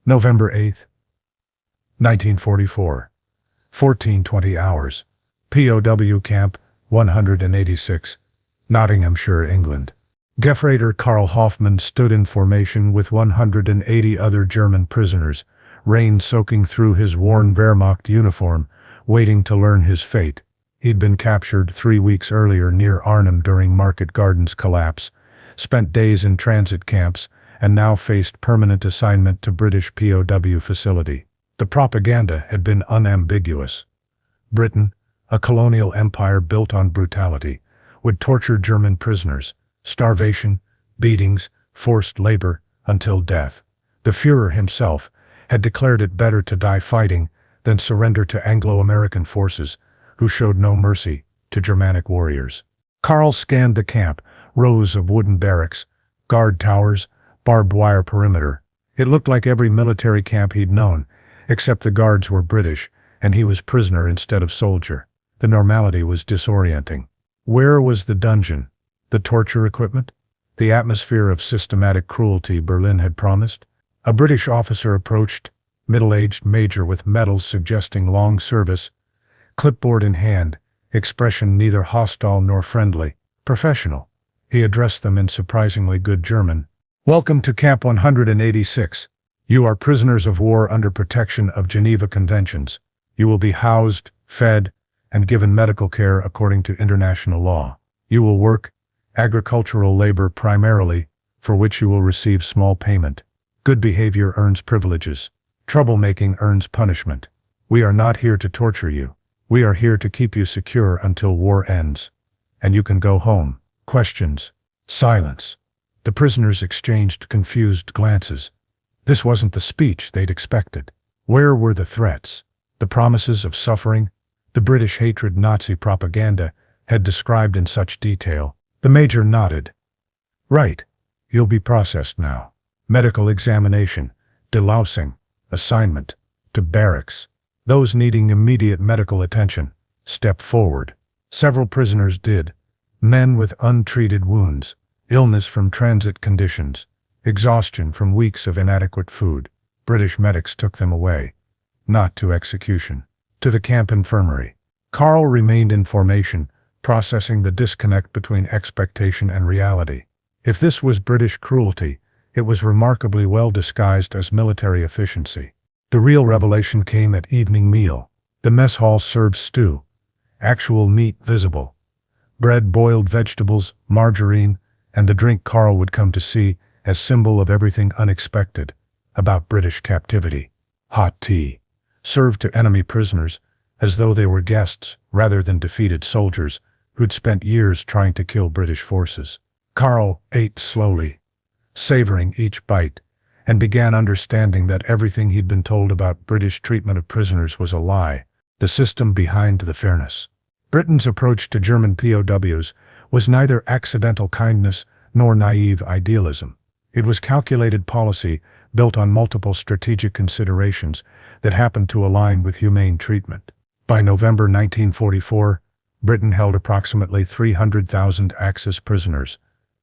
November 8, 1944. 14:20 hours. POW Camp 186, Nottinghamshire, England. Gefreiter Karl Hoffmann stood in formation with 180 other German prisoners, rain soaking through his worn Wehrmacht uniform, waiting to learn his fate. He'd been captured 3 weeks earlier near Arnhem during Market Garden's collapse, spent days in transit camps, and now faced permanent assignment to British POW facility. The propaganda had been unambiguous. Britain, a colonial empire built on brutality, would torture German prisoners, starvation, beatings, forced labor, until death. The Führer himself had declared it better to die fighting than surrender to Anglo-American forces, who showed no mercy to Germanic warriors. Karl scanned the camp, rows of wooden barracks, guard towers, barbed wire perimeter. It looked like every military camp he'd known, except the guards were British, and he was prisoner instead of soldier. The normality was disorienting. Where was the dungeon? The torture equipment? The atmosphere of systematic cruelty Berlin had promised? A British officer approached, middle-aged major with medals suggesting long service, clipboard in hand, expression neither hostile nor friendly, professional. He addressed them in surprisingly good German. "Welcome to Camp 186. You are prisoners of war under protection of Geneva Conventions. You will be housed, fed, and given medical care according to international law. You will work agricultural labor primarily, for which you will receive small payment. Good behavior earns privileges. Troublemaking earns punishment. We are not here to torture you. We are here to keep you secure until war ends. And you can go home." Questions. Silence. The prisoners exchanged confused glances. This wasn't the speech they'd expected. Where were the threats? The promises of suffering? The British hatred Nazi propaganda had described in such detail. The major nodded. "Right. You'll be processed now. Medical examination, delousing, assignment, to barracks. Those needing immediate medical attention, step forward." Several prisoners did. Men with untreated wounds, illness from transit conditions, exhaustion from weeks of inadequate food. British medics took them away. Not to execution. To the camp infirmary. Karl remained in formation, processing the disconnect between expectation and reality. If this was British cruelty, it was remarkably well disguised as military efficiency. The real revelation came at evening meal. The mess hall served stew. Actual meat visible. Bread, boiled vegetables, margarine, and the drink Karl would come to see as symbol of everything unexpected about British captivity. Hot tea. Served to enemy prisoners, as though they were guests rather than defeated soldiers who'd spent years trying to kill British forces. Karl ate slowly, savoring each bite, and began understanding that everything he'd been told about British treatment of prisoners was a lie, the system behind the fairness. Britain's approach to German POWs was neither accidental kindness nor naive idealism. It was calculated policy built on multiple strategic considerations that happened to align with humane treatment. By November 1944, Britain held approximately 300,000 Axis prisoners,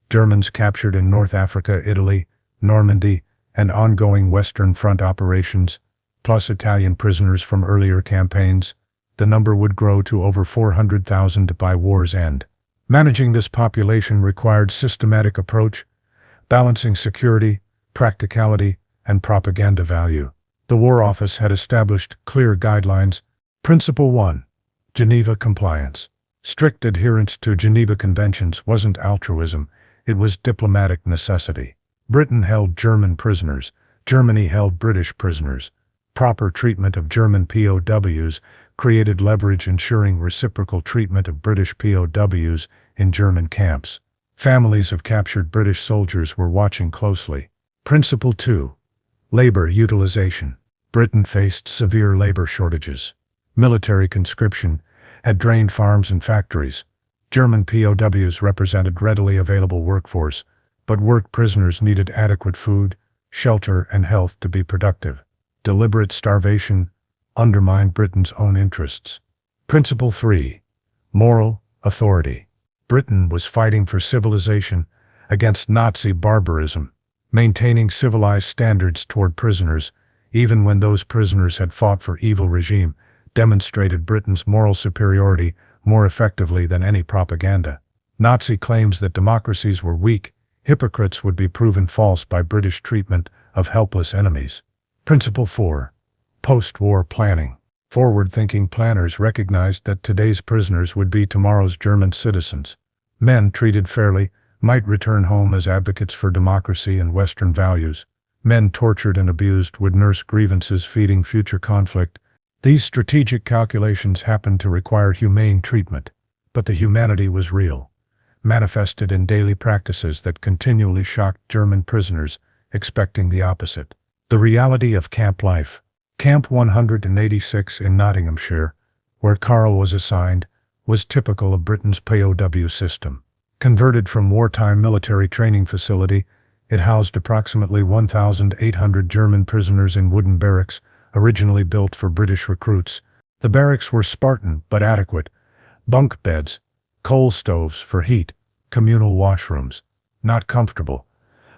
Germans captured in North Africa, Italy, Normandy, and ongoing Western Front operations, plus Italian prisoners from earlier campaigns. The number would grow to over 400,000 by war's end. Managing this population required systematic approach, balancing security, practicality, and propaganda value. The War Office had established clear guidelines. Principle 1. Geneva compliance. Strict adherence to Geneva Conventions wasn't altruism, it was diplomatic necessity. Britain held German prisoners, Germany held British prisoners. Proper treatment of German POWs created leverage ensuring reciprocal treatment of British POWs in German camps. Families of captured British soldiers were watching closely. Principle 2. Labor utilization. Britain faced severe labor shortages. Military conscription had drained farms and factories. German POWs represented readily available workforce, but work prisoners needed adequate food, shelter, and health to be productive. Deliberate starvation undermined Britain's own interests. Principle 3. Moral authority. Britain was fighting for civilization against Nazi barbarism, maintaining civilized standards toward prisoners, even when those prisoners had fought for evil regime, demonstrated Britain's moral superiority more effectively than any propaganda. Nazi claims that democracies were weak, hypocrites would be proven false by British treatment of helpless enemies. Principle 4. Post-war planning. Forward-thinking planners recognized that today's prisoners would be tomorrow's German citizens. Men treated fairly might return home as advocates for democracy and Western values. Men tortured and abused would nurse grievances feeding future conflict. These strategic calculations happened to require humane treatment, but the humanity was real, manifested in daily practices that continually shocked German prisoners, expecting the opposite. The reality of camp life. Camp 186 in Nottinghamshire, where Karl was assigned, was typical of Britain's POW system. Converted from wartime military training facility, it housed approximately 1,800 German prisoners in wooden barracks, originally built for British recruits. The barracks were Spartan but adequate. Bunk beds, coal stoves for heat, communal washrooms. Not comfortable,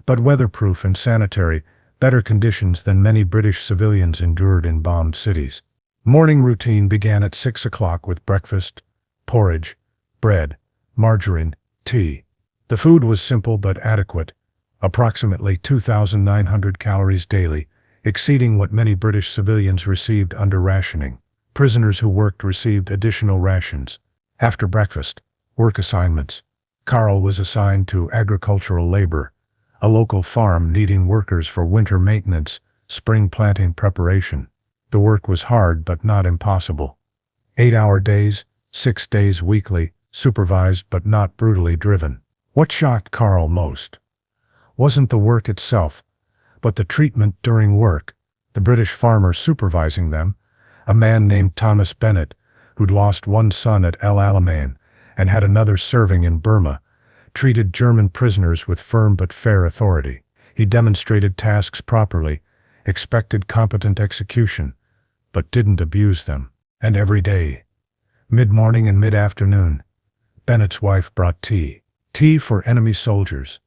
but weatherproof and sanitary, better conditions than many British civilians endured in bombed cities. Morning routine began at 6 o'clock with breakfast, porridge, bread, margarine, tea. The food was simple but adequate, approximately 2,900 calories daily, exceeding what many British civilians received under rationing. Prisoners who worked received additional rations. After breakfast, work assignments. Karl was assigned to agricultural labor, a local farm needing workers for winter maintenance, spring planting preparation. The work was hard but not impossible. 8-hour days, 6 days weekly, supervised but not brutally driven. What shocked Karl most wasn't the work itself, but the treatment during work. The British farmer supervising them, a man named Thomas Bennett, who'd lost one son at Alamein and had another serving in Burma, treated German prisoners with firm but fair authority. He demonstrated tasks properly, expected competent execution, but didn't abuse them. And every day, mid-morning and mid-afternoon, Bennett's wife brought tea. Tea for enemy soldiers.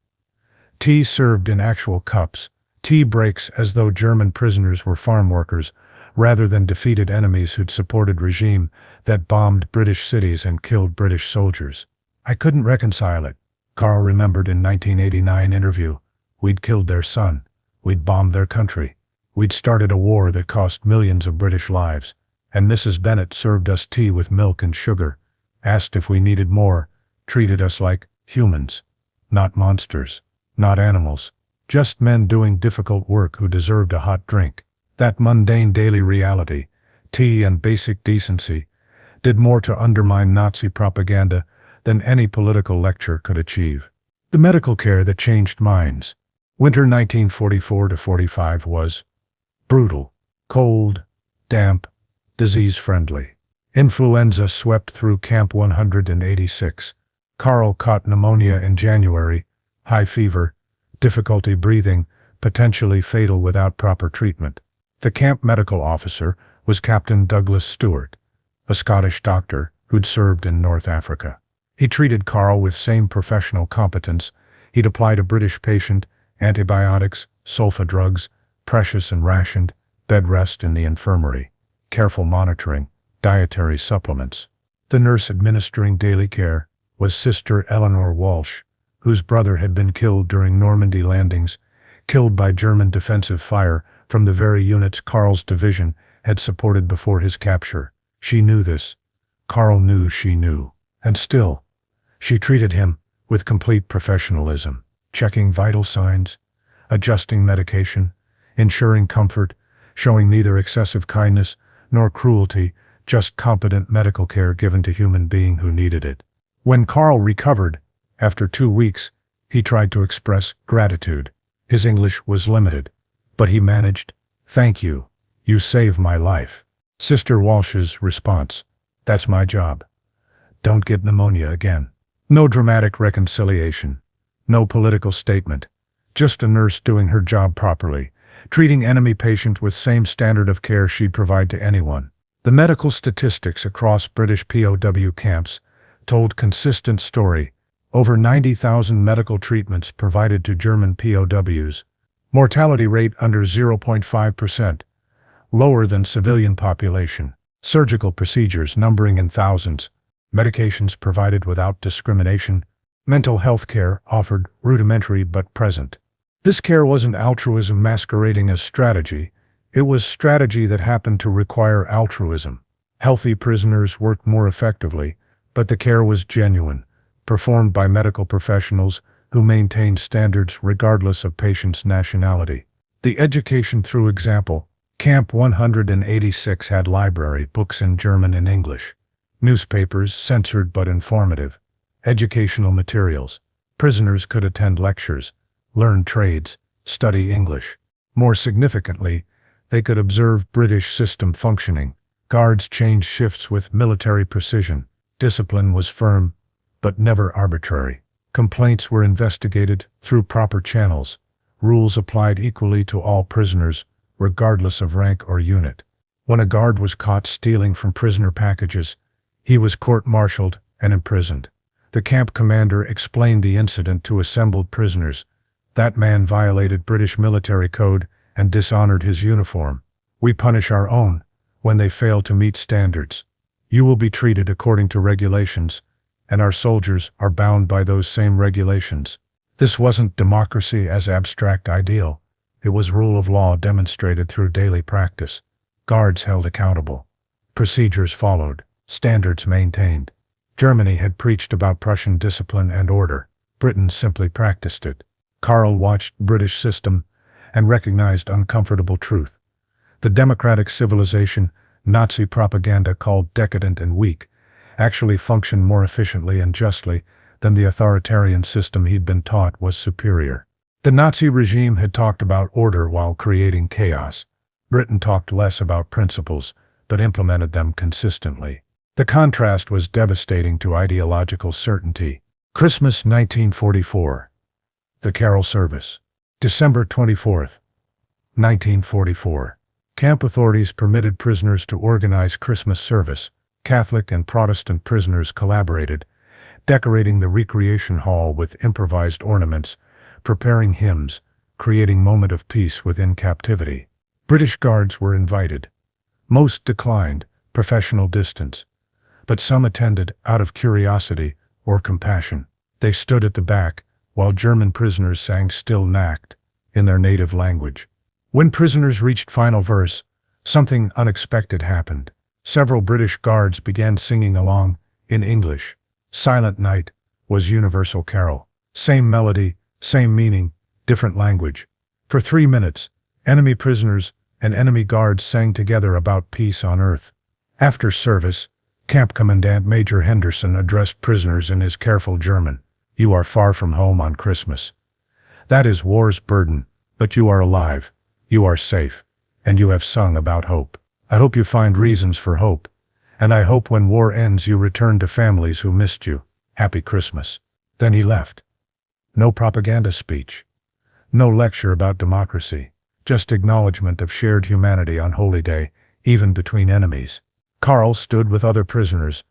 Tea served in actual cups. Tea breaks as though German prisoners were farm workers, rather than defeated enemies who'd supported regime that bombed British cities and killed British soldiers. I couldn't reconcile it. Karl remembered in 1989 interview, we'd killed their son, we'd bombed their country, we'd started a war that cost millions of British lives, and Mrs. Bennett served us tea with milk and sugar, asked if we needed more, treated us like humans, not monsters, not animals, just men doing difficult work who deserved a hot drink. That mundane daily reality, tea and basic decency, did more to undermine Nazi propaganda than any political lecture could achieve. The medical care that changed minds. Winter 1944-45 was brutal, cold, damp, disease-friendly. Influenza swept through Camp 186. Karl caught pneumonia in January, high fever, difficulty breathing, potentially fatal without proper treatment. The camp medical officer was Captain Douglas Stewart, a Scottish doctor who'd served in North Africa. He treated Karl with same professional competence. He'd applied a British patient, antibiotics, sulfa drugs, precious and rationed, bed rest in the infirmary, careful monitoring, dietary supplements. The nurse administering daily care was Sister Eleanor Walsh, whose brother had been killed during Normandy landings, killed by German defensive fire from the very units Karl's division had supported before his capture. She knew this. Karl knew she knew. And still, she treated him with complete professionalism, checking vital signs, adjusting medication, ensuring comfort, showing neither excessive kindness nor cruelty, just competent medical care given to human being who needed it. When Karl recovered, after 2 weeks, he tried to express gratitude. His English was limited, but he managed. "Thank you. You saved my life." Sister Walsh's response, "That's my job. Don't get pneumonia again." No dramatic reconciliation. No political statement. Just a nurse doing her job properly, treating enemy patient with same standard of care she'd provide to anyone. The medical statistics across British POW camps told consistent story. Over 90,000 medical treatments provided to German POWs. Mortality rate under 0.5%. lower than civilian population, surgical procedures numbering in thousands, medications provided without discrimination, mental health care offered rudimentary but present. This care wasn't altruism masquerading as strategy, it was strategy that happened to require altruism. Healthy prisoners worked more effectively, but the care was genuine, performed by medical professionals who maintained standards regardless of patients' nationality. The education through example. Camp 186 had library, books in German and English, newspapers, censored but informative, educational materials. Prisoners could attend lectures, learn trades, study English. More significantly, they could observe British system functioning. Guards changed shifts with military precision. Discipline was firm, but never arbitrary. Complaints were investigated through proper channels. Rules applied equally to all prisoners, regardless of rank or unit. When a guard was caught stealing from prisoner packages, he was court-martialed and imprisoned. The camp commander explained the incident to assembled prisoners. That man violated British military code and dishonored his uniform. We punish our own when they fail to meet standards. You will be treated according to regulations, and our soldiers are bound by those same regulations. This wasn't democracy as abstract ideal. It was rule of law demonstrated through daily practice. Guards held accountable. Procedures followed. Standards maintained. Germany had preached about Prussian discipline and order. Britain simply practiced it. Karl watched British system and recognized uncomfortable truth. The democratic civilization Nazi propaganda called decadent and weak actually functioned more efficiently and justly than the authoritarian system he'd been taught was superior. The Nazi regime had talked about order while creating chaos. Britain talked less about principles, but implemented them consistently. The contrast was devastating to ideological certainty. Christmas 1944. The Carol Service. December 24th, 1944. Camp authorities permitted prisoners to organize Christmas service. Catholic and Protestant prisoners collaborated, decorating the recreation hall with improvised ornaments, preparing hymns, creating moment of peace within captivity. British guards were invited. Most declined, professional distance. But some attended out of curiosity or compassion. They stood at the back, while German prisoners sang Still Nacht in their native language. When prisoners reached final verse, something unexpected happened. Several British guards began singing along, in English. Silent Night was universal carol. Same melody, same meaning, different language. For 3 minutes, enemy prisoners and enemy guards sang together about peace on earth. After service, Camp Commandant Major Henderson addressed prisoners in his careful German. You are far from home on Christmas. That is war's burden, but you are alive, you are safe, and you have sung about hope. I hope you find reasons for hope, and I hope when war ends you return to families who missed you. Happy Christmas. Then he left. No propaganda speech. No lecture about democracy. Just acknowledgement of shared humanity on Holy Day, even between enemies. Karl stood with other prisoners,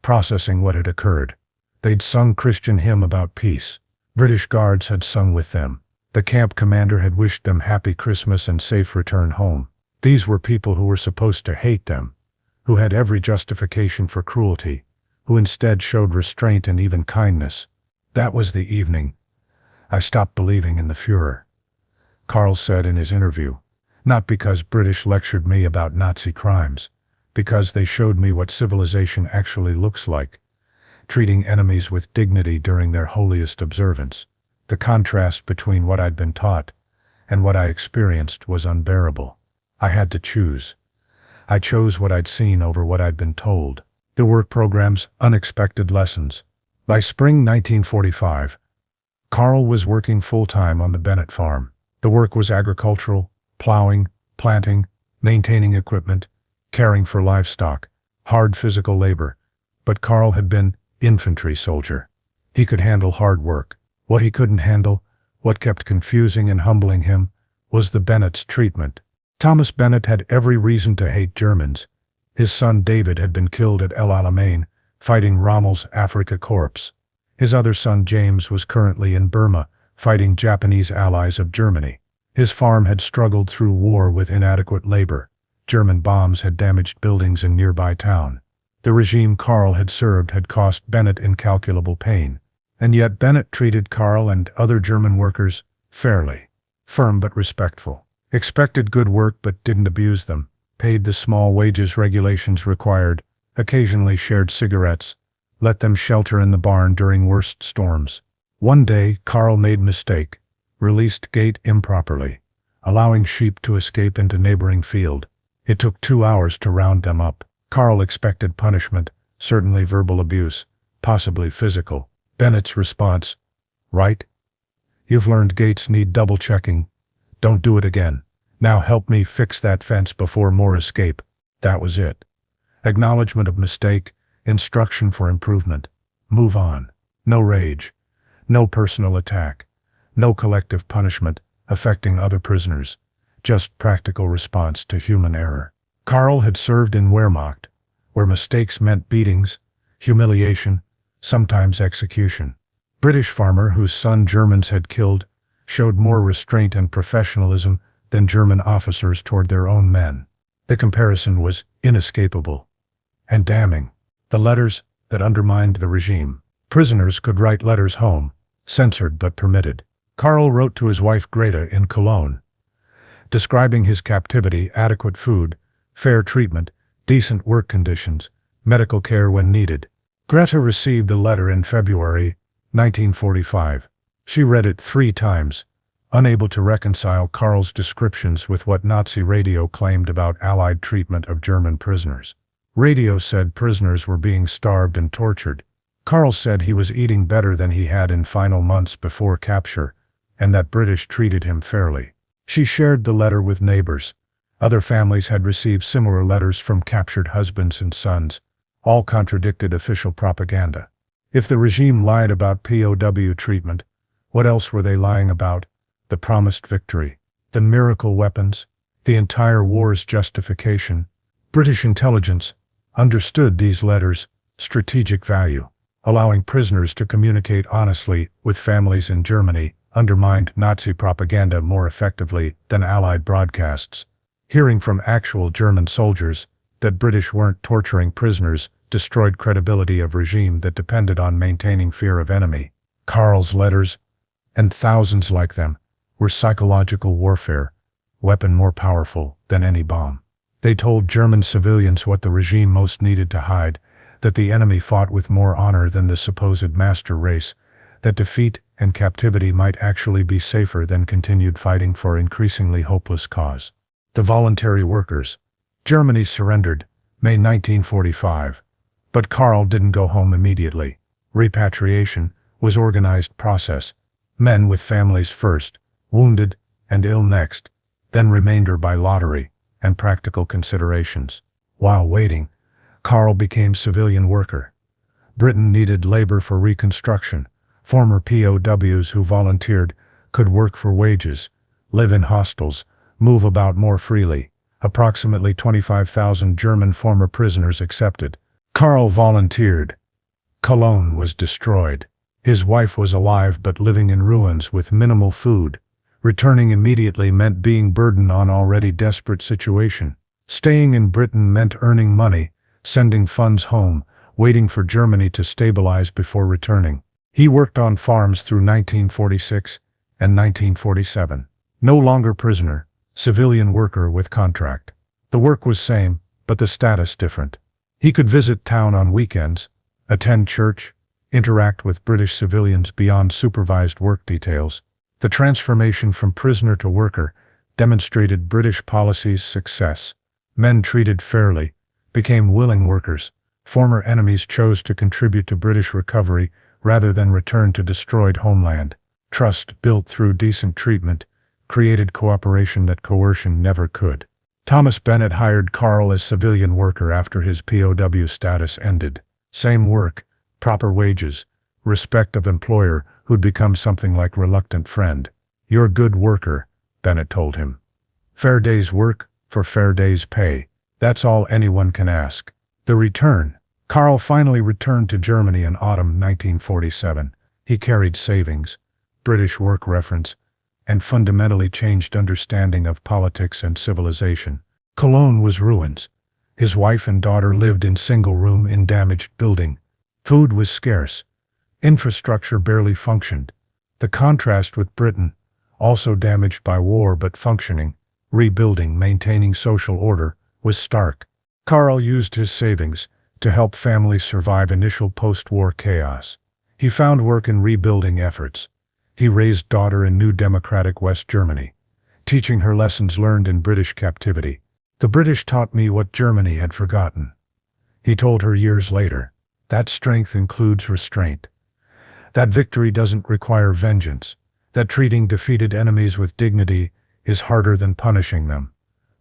processing what had occurred. They'd sung Christian hymn about peace. British guards had sung with them. The camp commander had wished them happy Christmas and safe return home. These were people who were supposed to hate them, who had every justification for cruelty, who instead showed restraint and even kindness. That was the evening I stopped believing in the Führer, Karl said in his interview. Not because British lectured me about Nazi crimes, because they showed me what civilization actually looks like, treating enemies with dignity during their holiest observance. The contrast between what I'd been taught and what I experienced was unbearable. I had to choose. I chose what I'd seen over what I'd been told. The work program's unexpected lessons. By spring 1945, Karl was working full-time on the Bennett farm. The work was agricultural, plowing, planting, maintaining equipment, caring for livestock, hard physical labor. But Karl had been infantry soldier. He could handle hard work. What he couldn't handle, what kept confusing and humbling him, was the Bennett's treatment. Thomas Bennett had every reason to hate Germans. His son David had been killed at El Alamein, fighting Rommel's Afrika Korps. His other son James was currently in Burma, fighting Japanese allies of Germany. His farm had struggled through war with inadequate labor. German bombs had damaged buildings in nearby town. The regime Karl had served had cost Bennett incalculable pain. And yet Bennett treated Karl and other German workers fairly. Firm but respectful. Expected good work but didn't abuse them. Paid the small wages regulations required. Occasionally shared cigarettes. Let them shelter in the barn during worst storms. One day, Karl made mistake. Released gate improperly, allowing sheep to escape into neighboring field. It took 2 hours to round them up. Karl expected punishment, certainly verbal abuse, possibly physical. Bennett's response, "Right? You've learned gates need double-checking. Don't do it again. Now help me fix that fence before more escape." That was it. Acknowledgement of mistake, instruction for improvement. Move on. No rage. No personal attack. No collective punishment affecting other prisoners. Just practical response to human error. Karl had served in Wehrmacht, where mistakes meant beatings, humiliation, sometimes execution. British farmer whose son Germans had killed showed more restraint and professionalism than German officers toward their own men. The comparison was inescapable and damning. The letters that undermined the regime. Prisoners could write letters home, censored but permitted. Karl wrote to his wife Greta in Cologne, describing his captivity, adequate food, fair treatment, decent work conditions, medical care when needed. Greta received the letter in February 1945. She read it 3 times, unable to reconcile Karl's descriptions with what Nazi radio claimed about Allied treatment of German prisoners. Radio said prisoners were being starved and tortured. Karl said he was eating better than he had in final months before capture, and that British treated him fairly. She shared the letter with neighbors. Other families had received similar letters from captured husbands and sons. All contradicted official propaganda. If the regime lied about POW treatment, what else were they lying about? The promised victory, the miracle weapons, the entire war's justification. British intelligence understood these letters' strategic value. Allowing prisoners to communicate honestly with families in Germany undermined Nazi propaganda more effectively than Allied broadcasts. Hearing from actual German soldiers that British weren't torturing prisoners destroyed credibility of regime that depended on maintaining fear of enemy. Karl's letters, and thousands like them, were psychological warfare, weapon more powerful than any bomb. They told German civilians what the regime most needed to hide, that the enemy fought with more honor than the supposed master race, that defeat and captivity might actually be safer than continued fighting for increasingly hopeless cause. The voluntary workers. Germany surrendered, May 1945. But Karl didn't go home immediately. Repatriation was organized process. Men with families first, wounded and ill next, then remainder by lottery and practical considerations. While waiting, Karl became civilian worker. Britain needed labor for reconstruction. Former POWs who volunteered could work for wages, live in hostels, move about more freely. Approximately 25,000 German former prisoners accepted. Karl volunteered. Cologne was destroyed. His wife was alive but living in ruins with minimal food. Returning immediately meant being burdened on already desperate situation. Staying in Britain meant earning money, sending funds home, waiting for Germany to stabilize before returning. He worked on farms through 1946 and 1947. No longer prisoner, civilian worker with contract. The work was same, but the status different. He could visit town on weekends, attend church, interact with British civilians beyond supervised work details. The transformation from prisoner to worker demonstrated British policy's success. Men treated fairly became willing workers. Former enemies chose to contribute to British recovery rather than return to destroyed homeland. Trust built through decent treatment created cooperation that coercion never could. Thomas Bennett hired Karl as civilian worker after his POW status ended. Same work, proper wages, respect of employer who'd become something like reluctant friend. "You're good worker," Bennett told him. "Fair day's work for fair day's pay. That's all anyone can ask." The return. Karl finally returned to Germany in autumn 1947. He carried savings, British work reference, and fundamentally changed understanding of politics and civilization. Cologne was ruins. His wife and daughter lived in single room in damaged building. Food was scarce. Infrastructure barely functioned. The contrast with Britain, also damaged by war but functioning, rebuilding, maintaining social order, was stark. Karl used his savings to help families survive initial post-war chaos. He found work in rebuilding efforts. He raised daughter in new democratic West Germany, teaching her lessons learned in British captivity. The British taught me what Germany had forgotten. He told her years later. That strength includes restraint. That victory doesn't require vengeance. That treating defeated enemies with dignity is harder than punishing them,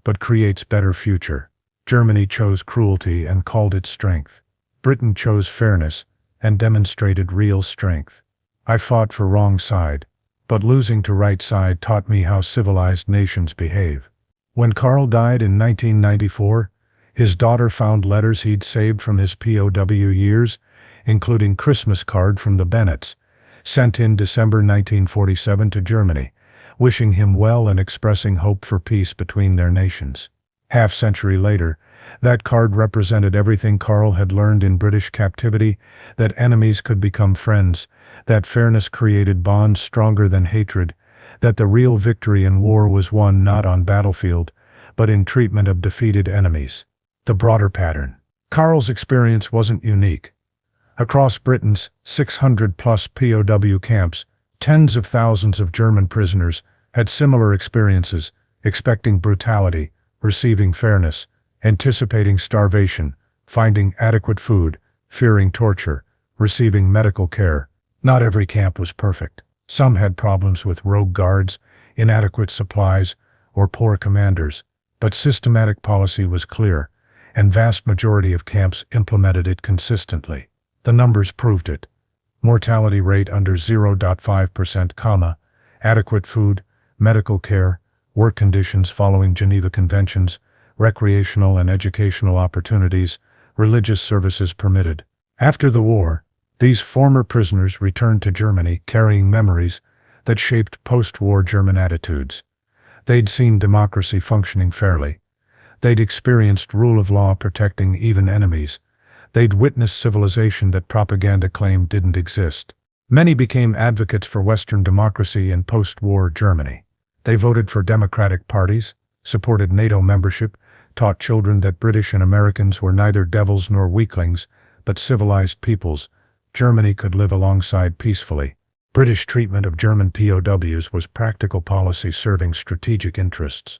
but creates better future. Germany chose cruelty and called it strength. Britain chose fairness and demonstrated real strength. I fought for wrong side, but losing to right side taught me how civilized nations behave. When Karl died in 1994, his daughter found letters he'd saved from his POW years, including Christmas card from the Bennetts, sent in December 1947 to Germany, wishing him well and expressing hope for peace between their nations. Half-century later, that card represented everything Karl had learned in British captivity, that enemies could become friends, that fairness created bonds stronger than hatred, that the real victory in war was won not on battlefield, but in treatment of defeated enemies. The broader pattern. Karl's experience wasn't unique. Across Britain's 600-plus POW camps, tens of thousands of German prisoners had similar experiences, expecting brutality, receiving fairness, anticipating starvation, finding adequate food, fearing torture, receiving medical care. Not every camp was perfect. Some had problems with rogue guards, inadequate supplies, or poor commanders, but systematic policy was clear, and vast majority of camps implemented it consistently. The numbers proved it. Mortality rate under 0.5%, adequate food, medical care, work conditions following Geneva Conventions, recreational and educational opportunities, religious services permitted. After the war, these former prisoners returned to Germany carrying memories that shaped post-war German attitudes. They'd seen democracy functioning fairly. They'd experienced rule of law protecting even enemies. They'd witnessed civilization that propaganda claimed didn't exist. Many became advocates for Western democracy in post-war Germany. They voted for democratic parties, supported NATO membership, taught children that British and Americans were neither devils nor weaklings, but civilized peoples. Germany could live alongside peacefully. British treatment of German POWs was practical policy serving strategic interests.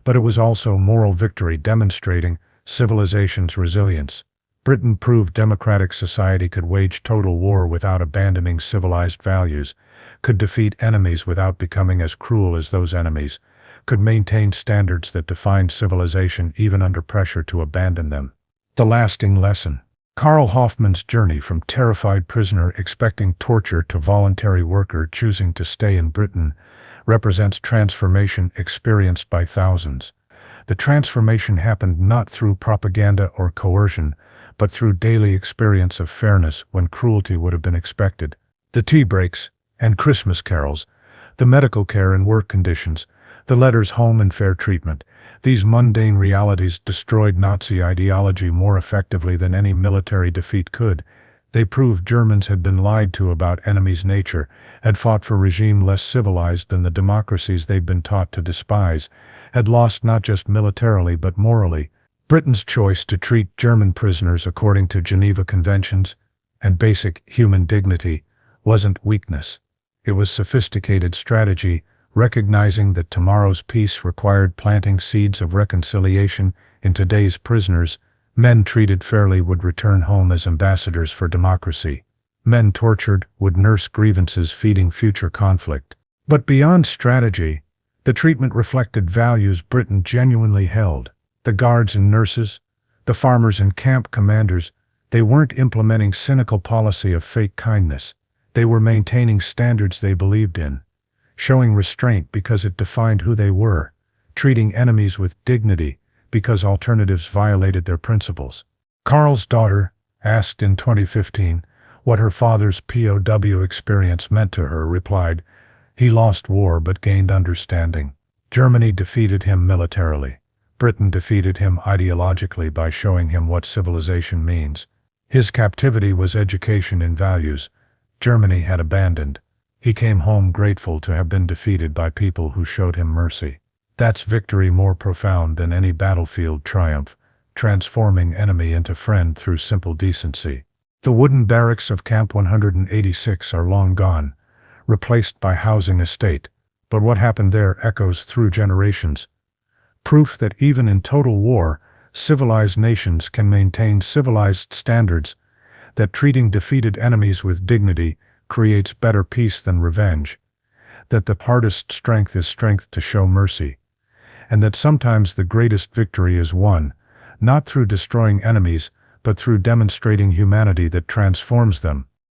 But it was also moral victory demonstrating civilization's resilience. Britain proved democratic society could wage total war without abandoning civilized values, could defeat enemies without becoming as cruel as those enemies, could maintain standards that defined civilization even under pressure to abandon them. The lasting lesson. Karl Hoffmann's journey from terrified prisoner expecting torture to voluntary worker choosing to stay in Britain represents transformation experienced by thousands. The transformation happened not through propaganda or coercion, but through daily experience of fairness when cruelty would have been expected. The tea breaks and Christmas carols, the medical care and work conditions, the letters home and fair treatment, these mundane realities destroyed Nazi ideology more effectively than any military defeat could. They proved Germans had been lied to about enemy's nature, had fought for regime less civilized than the democracies they'd been taught to despise, had lost not just militarily but morally. Britain's choice to treat German prisoners according to Geneva Conventions and basic human dignity wasn't weakness. It was sophisticated strategy, recognizing that tomorrow's peace required planting seeds of reconciliation in today's prisoners. Men treated fairly would return home as ambassadors for democracy. Men tortured would nurse grievances feeding future conflict. But beyond strategy, the treatment reflected values Britain genuinely held. The guards and nurses, the farmers and camp commanders, they weren't implementing cynical policy of fake kindness. They were maintaining standards they believed in, showing restraint because it defined who they were, treating enemies with dignity because alternatives violated their principles. Karl's daughter asked in 2015 what her father's POW experience meant to her, replied, "He lost war but gained understanding. Germany defeated him militarily, Britain defeated him ideologically by showing him what civilization means. His captivity was education in values Germany had abandoned. He came home grateful to have been defeated by people who showed him mercy. That's victory more profound than any battlefield triumph, transforming enemy into friend through simple decency. The wooden barracks of Camp 186 are long gone, replaced by housing estate, but what happened there echoes through generations. Proof that even in total war, civilized nations can maintain civilized standards, that treating defeated enemies with dignity creates better peace than revenge, that the hardest strength is strength to show mercy, and that sometimes the greatest victory is won, not through destroying enemies, but through demonstrating humanity that transforms them.